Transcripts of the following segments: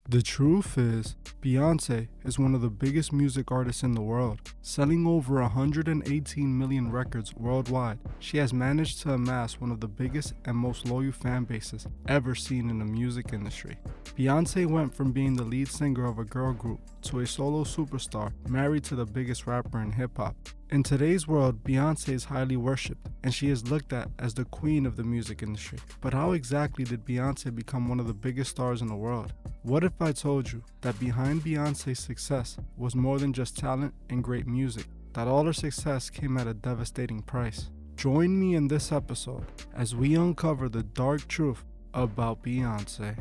The truth is, Beyonce is one of the biggest music artists in the world. Selling over 118 million records worldwide, she has managed to amass one of the biggest and most loyal fan bases ever seen in the music industry. Beyonce went from being the lead singer of a girl group to a solo superstar married to the biggest rapper in hip-hop. In today's world, Beyonce is highly worshipped, and she is looked at as the queen of the music industry. But how exactly did Beyonce become one of the biggest stars in the world? What if I told you that behind Beyonce's success was more than just talent and great music, that all her success came at a devastating price? Join me in this episode as we uncover the dark truth about Beyonce.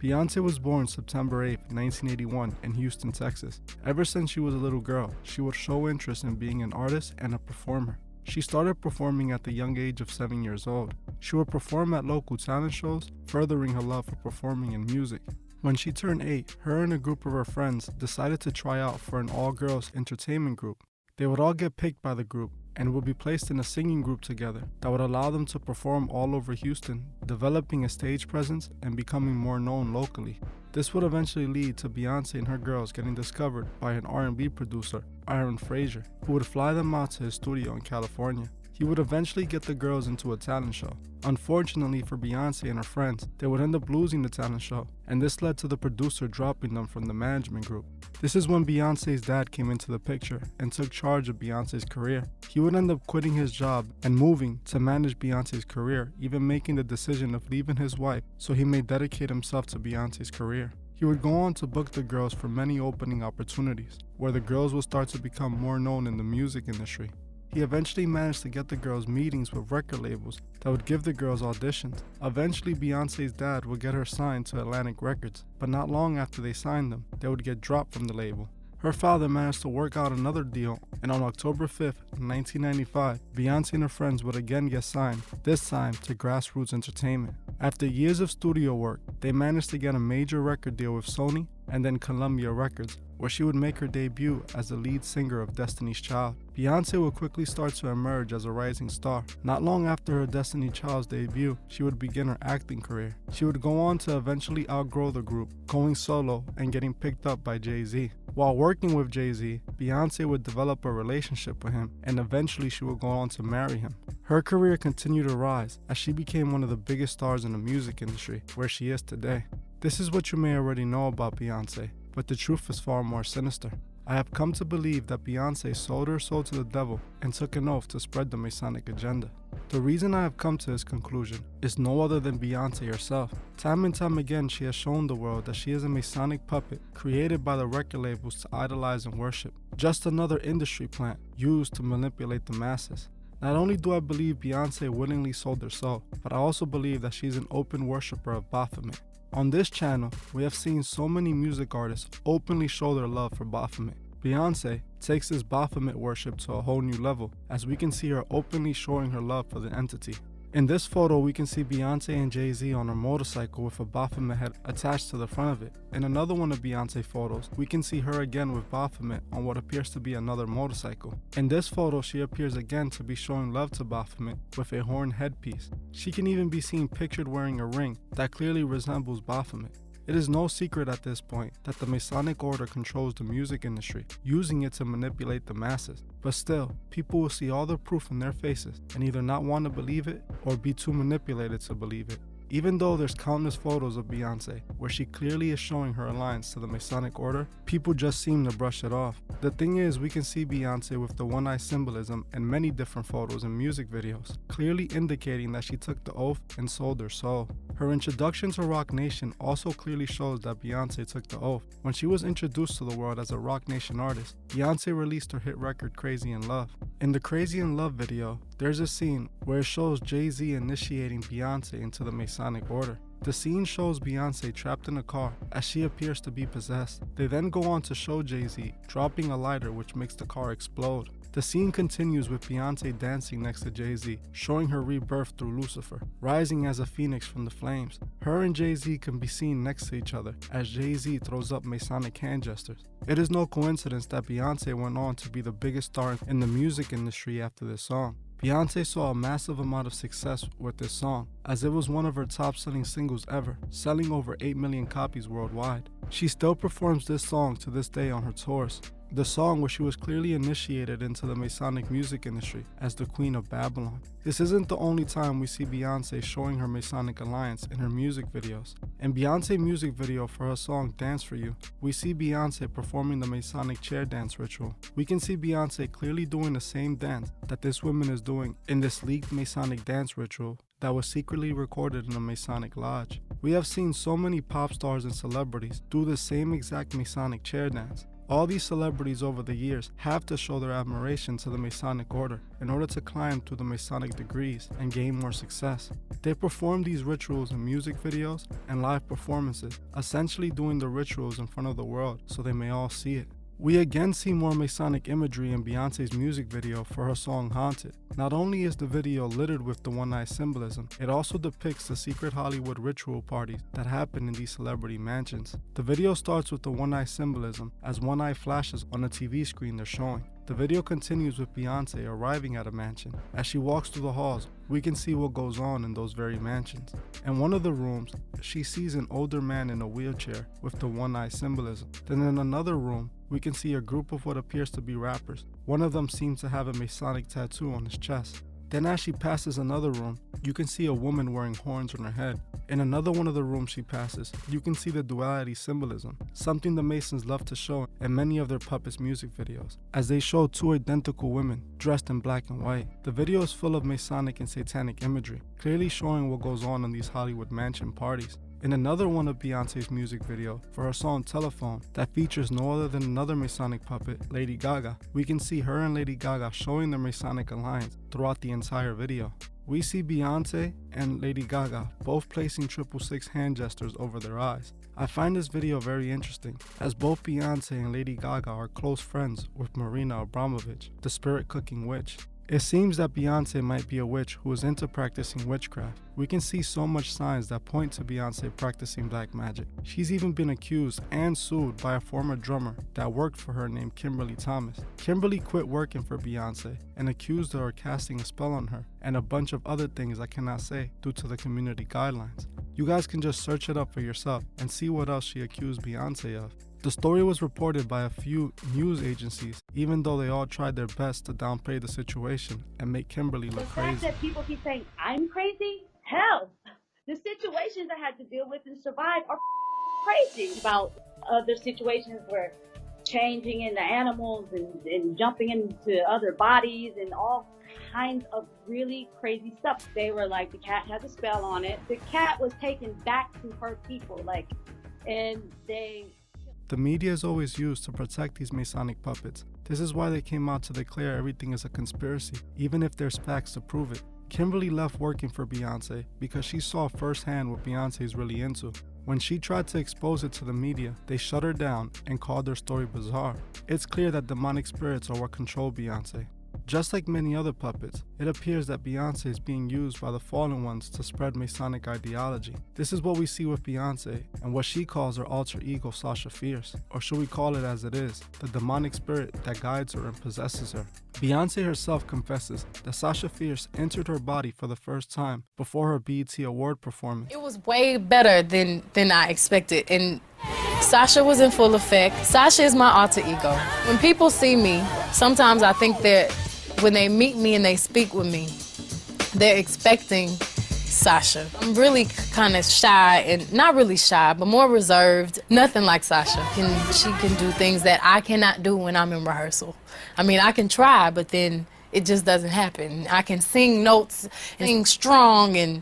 Beyonce was born September 8, 1981 in Houston, Texas. Ever since she was a little girl, she would show interest in being an artist and a performer. She started performing at the young age of 7 years old. She would perform at local talent shows, furthering her love for performing in music. When she turned 8, her and a group of her friends decided to try out for an all-girls entertainment group. They would all get picked by the group and would be placed in a singing group together that would allow them to perform all over Houston, developing a stage presence and becoming more known locally. This would eventually lead to Beyonce and her girls getting discovered by an R&B producer, Aaron Frazier, who would fly them out to his studio in California. He would eventually get the girls into a talent show. Unfortunately for Beyonce and her friends, they would end up losing the talent show, and this led to the producer dropping them from the management group. This is when Beyonce's dad came into the picture and took charge of Beyonce's career. He would end up quitting his job and moving to manage Beyonce's career, even making the decision of leaving his wife so he may dedicate himself to Beyonce's career. He would go on to book the girls for many opening opportunities, where the girls would start to become more known in the music industry. He eventually managed to get the girls meetings with record labels that would give the girls auditions. Eventually, Beyonce's dad would get her signed to Atlantic Records, but not long after they signed them, they would get dropped from the label. Her father managed to work out another deal, and on October 5, 1995, Beyonce and her friends would again get signed, this time to Grassroots Entertainment. After years of studio work, they managed to get a major record deal with Sony and then Columbia Records, where she would make her debut as the lead singer of Destiny's Child. Beyonce would quickly start to emerge as a rising star. Not long after her Destiny's Child's debut, she would begin her acting career. She would go on to eventually outgrow the group, going solo and getting picked up by Jay-Z. While working with Jay-Z, Beyonce would develop a relationship with him, and eventually she would go on to marry him. Her career continued to rise as she became one of the biggest stars in the music industry, where she is today. This is what you may already know about Beyonce, but the truth is far more sinister. I have come to believe that Beyonce sold her soul to the devil and took an oath to spread the Masonic agenda. The reason I have come to this conclusion is no other than Beyonce herself. Time and time again, she has shown the world that she is a Masonic puppet created by the record labels to idolize and worship. Just another industry plant used to manipulate the masses. Not only do I believe Beyonce willingly sold her soul, but I also believe that she's an open worshiper of Baphomet. On this channel, we have seen so many music artists openly show their love for Baphomet. Beyonce takes this Baphomet worship to a whole new level, as we can see her openly showing her love for the entity. In this photo, we can see Beyonce and Jay-Z on a motorcycle with a Baphomet head attached to the front of it. In another one of Beyonce's photos, we can see her again with Baphomet on what appears to be another motorcycle. In this photo, she appears again to be showing love to Baphomet with a horn headpiece. She can even be seen pictured wearing a ring that clearly resembles Baphomet. It is no secret at this point that the Masonic Order controls the music industry, using it to manipulate the masses. But still, people will see all the proof in their faces and either not want to believe it or be too manipulated to believe it. Even though there's countless photos of Beyonce where she clearly is showing her alliance to the Masonic Order, people just seem to brush it off. The thing is, we can see Beyonce with the one-eye symbolism in many different photos and music videos, clearly indicating that she took the oath and sold her soul. Her introduction to Roc Nation also clearly shows that Beyonce took the oath. When she was introduced to the world as a Roc Nation artist, Beyonce released her hit record Crazy in Love. In the Crazy in Love video, there's a scene where it shows Jay-Z initiating Beyonce into the Masonic Order. The scene shows Beyonce trapped in a car as she appears to be possessed. They then go on to show Jay-Z dropping a lighter which makes the car explode. The scene continues with Beyonce dancing next to Jay-Z, showing her rebirth through Lucifer, rising as a phoenix from the flames. Her and Jay-Z can be seen next to each other as Jay-Z throws up Masonic hand gestures. It is no coincidence that Beyonce went on to be the biggest star in the music industry after this song. Beyonce saw a massive amount of success with this song, as it was one of her top-selling singles ever, selling over 8 million copies worldwide. She still performs this song to this day on her tours. The song where she was clearly initiated into the Masonic music industry as the Queen of Babylon. This isn't the only time we see Beyonce showing her Masonic alliance in her music videos. In Beyonce's music video for her song Dance For You, we see Beyonce performing the Masonic chair dance ritual. We can see Beyonce clearly doing the same dance that this woman is doing in this leaked Masonic dance ritual that was secretly recorded in a Masonic lodge. We have seen so many pop stars and celebrities do the same exact Masonic chair dance. All these celebrities over the years have to show their admiration to the Masonic order in order to climb through the Masonic degrees and gain more success. They perform these rituals in music videos and live performances, essentially doing the rituals in front of the world so they may all see it. We again see more Masonic imagery in Beyonce's music video for her song Haunted. Not only is the video littered with the one-eye symbolism, it also depicts the secret Hollywood ritual parties that happen in these celebrity mansions. The video starts with the one-eye symbolism as one eye flashes on the TV screen they're showing. The video continues with Beyonce arriving at a mansion. As she walks through the halls, we can see what goes on in those very mansions. In one of the rooms, she sees an older man in a wheelchair with the one-eye symbolism. Then in another room, we can see a group of what appears to be rappers. One of them seems to have a Masonic tattoo on his chest. Then as she passes another room, you can see a woman wearing horns on her head. In another one of the rooms she passes, you can see the duality symbolism, something the Masons love to show in many of their puppets music videos, as they show two identical women dressed in black and white. The video is full of Masonic and Satanic imagery, clearly showing what goes on in these Hollywood mansion parties. In another one of Beyonce's music video for her song Telephone that features no other than another Masonic puppet, Lady Gaga, we can see her and Lady Gaga showing their Masonic alliance throughout the entire video. We see Beyonce and Lady Gaga both placing 666 hand gestures over their eyes. I find this video very interesting, as both Beyonce and Lady Gaga are close friends with Marina Abramovich, the spirit-cooking witch. It seems that Beyonce might be a witch who is into practicing witchcraft. We can see so much signs that point to Beyonce practicing black magic. She's even been accused and sued by a former drummer that worked for her named Kimberly Thomas. Kimberly quit working for Beyonce and accused her of casting a spell on her and a bunch of other things I cannot say due to the community guidelines. You guys can just search it up for yourself and see what else she accused Beyonce of. The story was reported by a few news agencies, even though they all tried their best to downplay the situation and make Kimberly look crazy. The fact that people keep saying I'm crazy, hell, the situations I had to deal with and survive are crazy. About other situations where changing into animals and jumping into other bodies and all kinds of really crazy stuff. They were like, the cat has a spell on it. The cat was taken back to her people, The media is always used to protect these Masonic puppets. This is why they came out to declare everything is a conspiracy, even if there's facts to prove it. Kimberly left working for Beyonce because she saw firsthand what Beyonce is really into. When she tried to expose it to the media, they shut her down and called her story bizarre. It's clear that demonic spirits are what control Beyonce. Just like many other puppets, it appears that Beyonce is being used by the fallen ones to spread Masonic ideology. This is what we see with Beyonce and what she calls her alter ego Sasha Fierce, or should we call it as it is, the demonic spirit that guides her and possesses her. Beyonce herself confesses that Sasha Fierce entered her body for the first time before her BET Award performance. It was way better than I expected, and Sasha was in full effect. Sasha is my alter ego. When people see me, sometimes I think that when they meet me and they speak with me, they're expecting Sasha. I'm really kind of shy, and not really shy, but more reserved. Nothing like Sasha. She can do things that I cannot do when I'm in rehearsal. I mean, I can try, but then it just doesn't happen. I can sing notes, and sing strong, and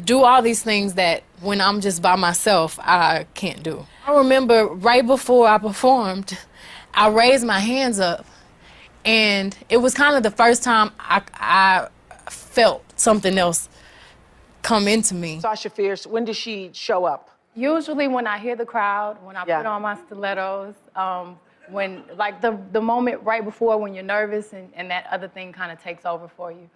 do all these things that when I'm just by myself, I can't do. I remember right before I performed, I raised my hands up, and it was kind of the first time I felt something else come into me. Sasha Fierce, when does she show up? Usually when I hear the crowd, when I put on my stilettos, when like the moment right before when you're nervous and that other thing kind of takes over for you.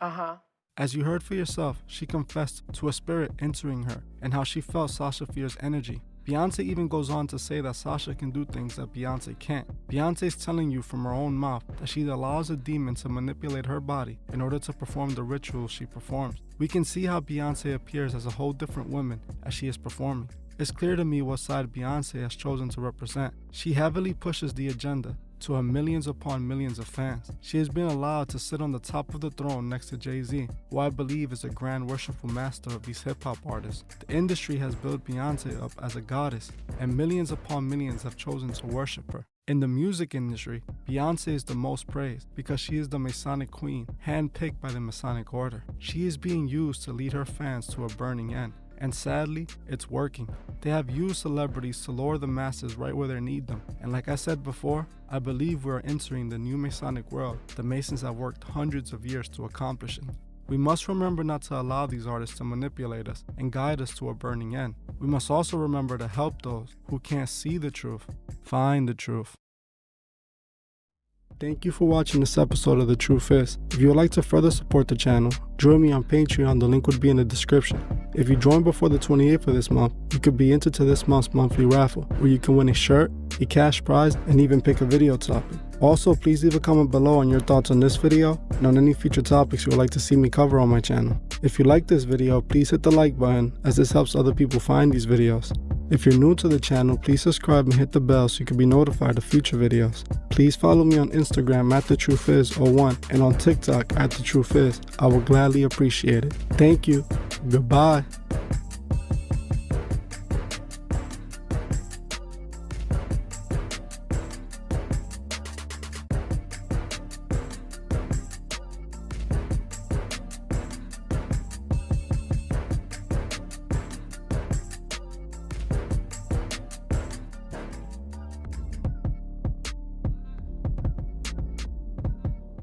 As you heard for yourself, she confessed to a spirit entering her and how she felt Sasha Fierce's energy. Beyonce even goes on to say that Sasha can do things that Beyonce can't. Beyonce's telling you from her own mouth that she allows a demon to manipulate her body in order to perform the rituals she performs. We can see how Beyonce appears as a whole different woman as she is performing. It's clear to me what side Beyonce has chosen to represent. She heavily pushes the agenda to her millions upon millions of fans. She has been allowed to sit on the top of the throne next to Jay-Z, who I believe is a grand worshipful master of these hip-hop artists. The industry has built Beyonce up as a goddess, and millions upon millions have chosen to worship her. In the music industry, Beyonce is the most praised because she is the Masonic queen, handpicked by the Masonic order. She is being used to lead her fans to a burning end. And sadly, it's working. They have used celebrities to lure the masses right where they need them. And like I said before, I believe we are entering the new Masonic world the Masons have worked hundreds of years to accomplishing. We must remember not to allow these artists to manipulate us and guide us to a burning end. We must also remember to help those who can't see the truth find the truth. Thank you for watching this episode of The Truth Is. If you would like to further support the channel, join me on Patreon, the link would be in the description. If you join before the 28th of this month, you could be entered to this month's monthly raffle, where you can win a shirt, a cash prize, and even pick a video topic. Also, please leave a comment below on your thoughts on this video and on any future topics you would like to see me cover on my channel. If you like this video, please hit the like button, as this helps other people find these videos. If you're new to the channel, please subscribe and hit the bell so you can be notified of future videos. Please follow me on Instagram at TheTruthIs01 and on TikTok at TheTruthIs. I will gladly appreciate it. Thank you. Goodbye.